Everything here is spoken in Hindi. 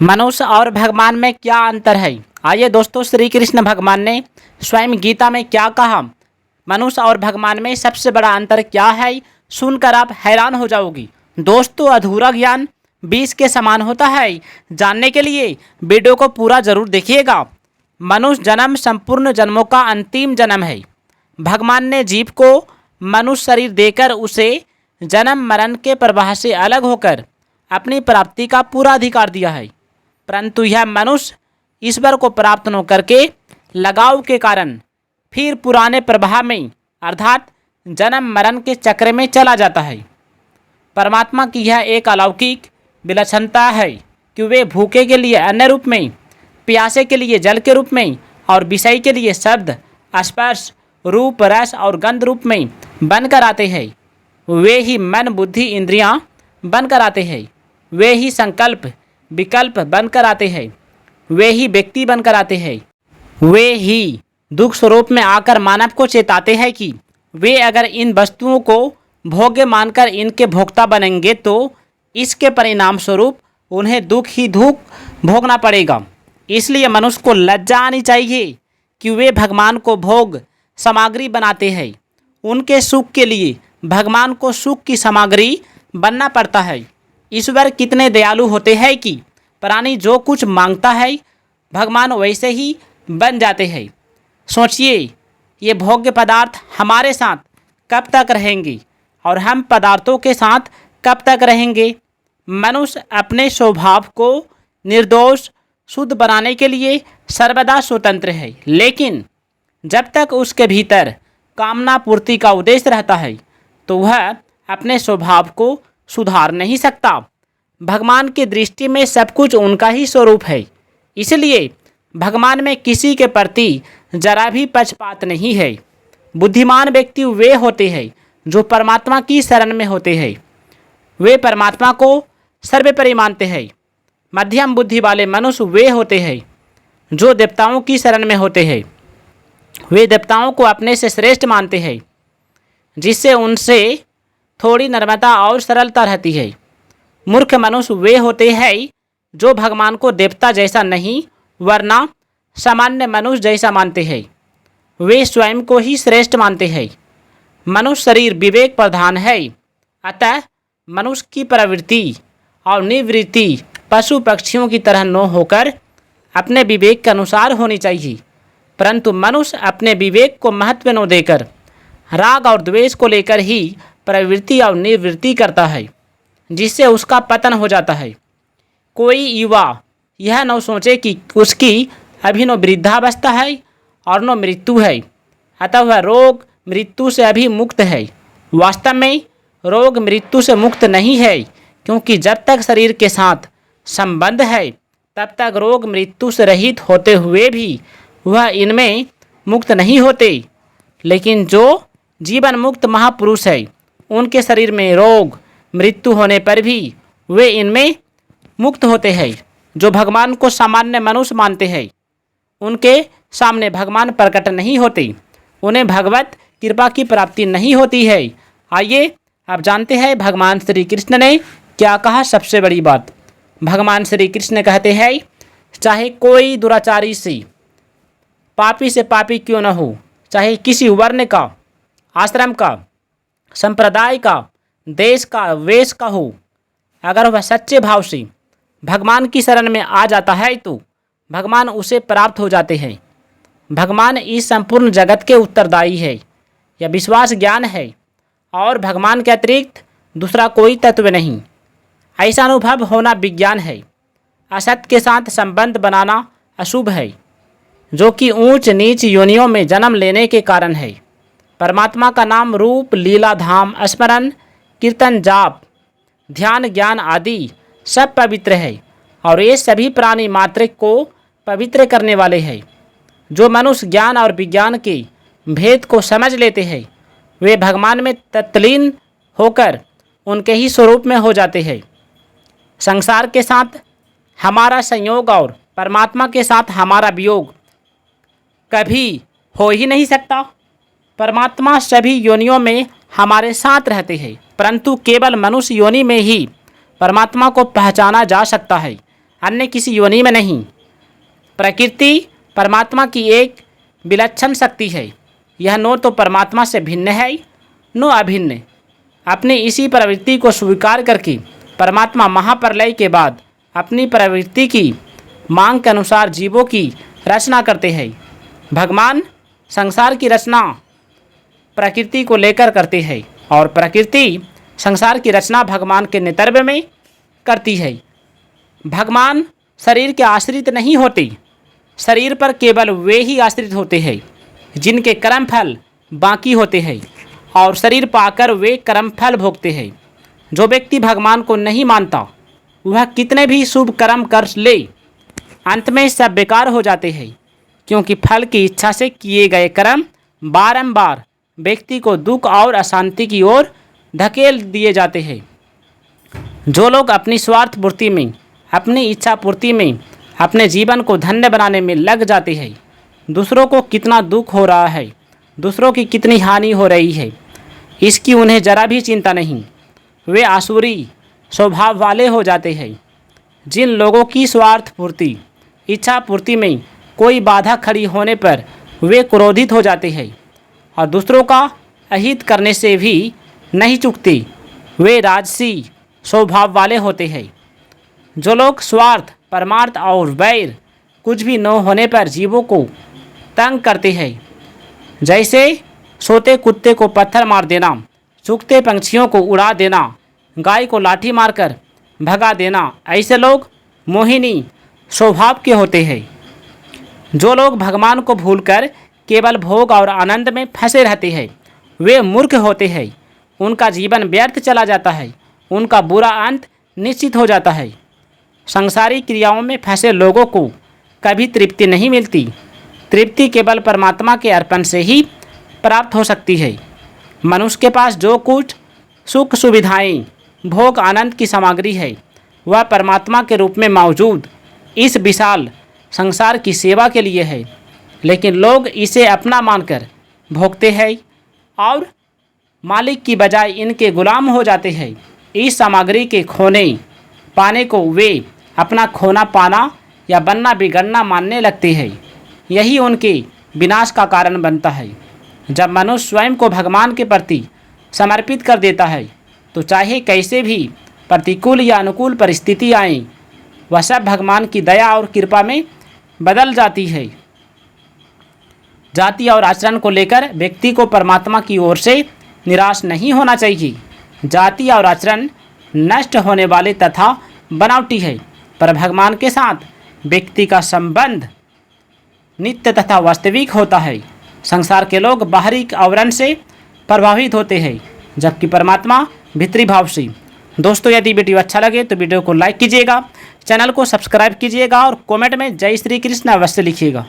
मनुष्य और भगवान में क्या अंतर है? आइए दोस्तों, श्री कृष्ण भगवान ने स्वयं गीता में क्या कहा, मनुष्य और भगवान में सबसे बड़ा अंतर क्या है, सुनकर आप हैरान हो जाओगी। दोस्तों, अधूरा ज्ञान 20 के समान होता है। जानने के लिए वीडियो को पूरा जरूर देखिएगा। मनुष्य जन्म संपूर्ण जन्मों का अंतिम जन्म है। भगवान ने जीव को मनुष्य शरीर देकर उसे जन्म मरण के प्रवाह से अलग होकर अपनी प्राप्ति का पूरा अधिकार दिया है, परंतु यह मनुष्य ईश्वर को प्राप्त न करके लगाव के कारण फिर पुराने प्रवाह में अर्थात जन्म मरण के चक्र में चला जाता है। परमात्मा की यह एक अलौकिक विलक्षणता है कि वे भूखे के लिए अन्न रूप में, प्यासे के लिए जल के रूप में और विषय के लिए शब्द, स्पर्श, रूप, रस और गंध रूप में बनकर आते हैं। वे ही मन, बुद्धि, इंद्रियां बनकर आते हैं। वे ही संकल्प, विकल्प बनकर आते हैं। वे ही व्यक्ति बनकर आते हैं। वे ही दुख स्वरूप में आकर मानव को चेताते हैं कि वे अगर इन वस्तुओं को भोग्य मानकर इनके भोक्ता बनेंगे तो इसके परिणाम स्वरूप उन्हें दुख ही दुख भोगना पड़ेगा। इसलिए मनुष्य को लज्जा आनी चाहिए कि वे भगवान को भोग सामग्री बनाते हैं। उनके सुख के लिए भगवान को सुख की सामग्री बनना पड़ता है। ईश्वर कितने दयालु होते हैं कि प्राणी जो कुछ मांगता है भगवान वैसे ही बन जाते हैं। सोचिए, ये भोग्य पदार्थ हमारे साथ कब तक रहेंगे और हम पदार्थों के साथ कब तक रहेंगे? मनुष्य अपने स्वभाव को निर्दोष शुद्ध बनाने के लिए सर्वदा स्वतंत्र है, लेकिन जब तक उसके भीतर कामना पूर्ति का उद्देश्य रहता है तो वह अपने स्वभाव को सुधार नहीं सकता। भगवान की दृष्टि में सब कुछ उनका ही स्वरूप है, इसलिए भगवान में किसी के प्रति जरा भी पक्षपात नहीं है। बुद्धिमान व्यक्ति वे होते हैं जो परमात्मा की शरण में होते हैं। वे परमात्मा को सर्वोपरि मानते हैं। मध्यम बुद्धि वाले मनुष्य वे होते हैं जो देवताओं की शरण में होते हैं। वे देवताओं को अपने से श्रेष्ठ मानते हैं, जिससे उनसे थोड़ी नम्रता और सरलता रहती है। मूर्ख मनुष्य वे होते हैं जो भगवान को देवता जैसा नहीं वरना सामान्य मनुष्य जैसा मानते हैं। वे स्वयं को ही श्रेष्ठ मानते हैं। मनुष्य शरीर विवेक प्रधान है, अतः मनुष्य की प्रवृत्ति और निवृत्ति पशु पक्षियों की तरह न होकर अपने विवेक के अनुसार होनी चाहिए, परंतु मनुष्य अपने विवेक को महत्व न देकर राग और द्वेष को लेकर ही प्रवृत्ति और निवृत्ति करता है, जिससे उसका पतन हो जाता है। कोई युवा यह न सोचे कि उसकी अभी न वृद्धावस्था है और न मृत्यु है, अतः वह रोग मृत्यु से अभी मुक्त है। वास्तव में रोग मृत्यु से मुक्त नहीं है, क्योंकि जब तक शरीर के साथ संबंध है तब तक रोग मृत्यु से रहित होते हुए भी वह इनमें मुक्त नहीं होते। लेकिन जो जीवन मुक्त महापुरुष है, उनके शरीर में रोग मृत्यु होने पर भी वे इनमें मुक्त होते हैं। जो भगवान को सामान्य मनुष्य मानते हैं, उनके सामने भगवान प्रकट नहीं होते, उन्हें भगवत कृपा की प्राप्ति नहीं होती है। आइए आप जानते हैं भगवान श्री कृष्ण ने क्या कहा। सबसे बड़ी बात, भगवान श्री कृष्ण कहते हैं, चाहे कोई दुराचारी से पापी क्यों न हो, चाहे किसी वर्ण का, आश्रम का, संप्रदाय का, देश का, वेश का हो, अगर वह सच्चे भाव से भगवान की शरण में आ जाता है तो भगवान उसे प्राप्त हो जाते हैं। भगवान इस संपूर्ण जगत के उत्तरदायी है, यह विश्वास ज्ञान है और भगवान के अतिरिक्त दूसरा कोई तत्व नहीं। ऐसा अनुभव होना विज्ञान है। असत के साथ संबंध बनाना अशुभ है, जो कि ऊंच नीच योनियों में जन्म लेने के कारण है। परमात्मा का नाम, रूप, लीला, धाम, स्मरण, कीर्तन, जाप, ध्यान, ज्ञान आदि सब पवित्र है और ये सभी प्राणी मात्र को पवित्र करने वाले हैं। जो मनुष्य ज्ञान और विज्ञान के भेद को समझ लेते हैं, वे भगवान में तत्लीन होकर उनके ही स्वरूप में हो जाते हैं। संसार के साथ हमारा संयोग और परमात्मा के साथ हमारा वियोग कभी हो ही नहीं सकता। परमात्मा सभी योनियों में हमारे साथ रहते हैं, परंतु केवल मनुष्य योनि में ही परमात्मा को पहचाना जा सकता है। अन्य किसी योनि में नहीं। प्रकृति परमात्मा की एक विलक्षण शक्ति है। यह न तो परमात्मा से भिन्न है न अभिन्न। अपनी इसी प्रवृत्ति को स्वीकार करके परमात्मा महाप्रलय के बाद अपनी प्रवृत्ति की मांग के अनुसार जीवों की रचना करते हैं। भगवान संसार की रचना प्रकृति को लेकर करते हैं और प्रकृति संसार की रचना भगवान के नेतृत्व में करती है। भगवान शरीर के आश्रित नहीं होते। शरीर पर केवल वे ही आश्रित होते हैं जिनके कर्म फल बाकी होते हैं और शरीर पाकर वे कर्म फल भोगते हैं। जो व्यक्ति भगवान को नहीं मानता वह कितने भी शुभ कर्म कर ले, अंत में सब बेकार हो जाते हैं, क्योंकि फल की इच्छा से किए गए कर्म बारंबार व्यक्ति को दुख और अशांति की ओर धकेल दिए जाते हैं। जो लोग अपनी स्वार्थ पूर्ति में, अपनी इच्छा पूर्ति में, अपने जीवन को धन्य बनाने में लग जाते हैं, दूसरों को कितना दुख हो रहा है, दूसरों की कितनी हानि हो रही है, इसकी उन्हें जरा भी चिंता नहीं। वे आसुरी स्वभाव वाले हो जाते हैं। जिन लोगों की स्वार्थ पूर्ति, इच्छा पूर्ति में कोई बाधा खड़ी होने पर वे क्रोधित हो जाते हैं और दूसरों का अहित करने से भी नहीं चूकते, वे राजसी स्वभाव वाले होते हैं। जो लोग स्वार्थ, परमार्थ और वैर कुछ भी न होने पर जीवों को तंग करते हैं, जैसे सोते कुत्ते को पत्थर मार देना, चूकते पंछियों को उड़ा देना, गाय को लाठी मारकर भगा देना, ऐसे लोग मोहिनी स्वभाव के होते हैं। जो लोग भगवान को भूलकर केवल भोग और आनंद में फंसे रहते हैं वे मूर्ख होते हैं। उनका जीवन व्यर्थ चला जाता है, उनका बुरा अंत निश्चित हो जाता है। संसारी क्रियाओं में फंसे लोगों को कभी तृप्ति नहीं मिलती। तृप्ति केवल परमात्मा के अर्पण से ही प्राप्त हो सकती है। मनुष्य के पास जो कुछ सुख सुविधाएं, भोग आनंद की सामग्री है वह परमात्मा के रूप में मौजूद इस विशाल संसार की सेवा के लिए है, लेकिन लोग इसे अपना मानकर भोगते हैं और मालिक की बजाय इनके गुलाम हो जाते हैं। इस सामग्री के खोने पाने को वे अपना खोना पाना या बनना बिगड़ना मानने लगते हैं। यही उनके विनाश का कारण बनता है। जब मनुष्य स्वयं को भगवान के प्रति समर्पित कर देता है तो चाहे कैसे भी प्रतिकूल या अनुकूल परिस्थिति आए वह सब भगवान की दया और कृपा में बदल जाती है। जाति और आचरण को लेकर व्यक्ति को परमात्मा की ओर से निराश नहीं होना चाहिए। जाति और आचरण नष्ट होने वाले तथा बनावटी है, पर भगवान के साथ व्यक्ति का संबंध नित्य तथा वास्तविक होता है। संसार के लोग बाहरी आवरण से प्रभावित होते हैं, जबकि परमात्मा भीतरी भाव से। दोस्तों, यदि वीडियो अच्छा लगे तो वीडियो को लाइक कीजिएगा, चैनल को सब्सक्राइब कीजिएगा और कमेंट में जय श्री कृष्ण अवश्य लिखिएगा।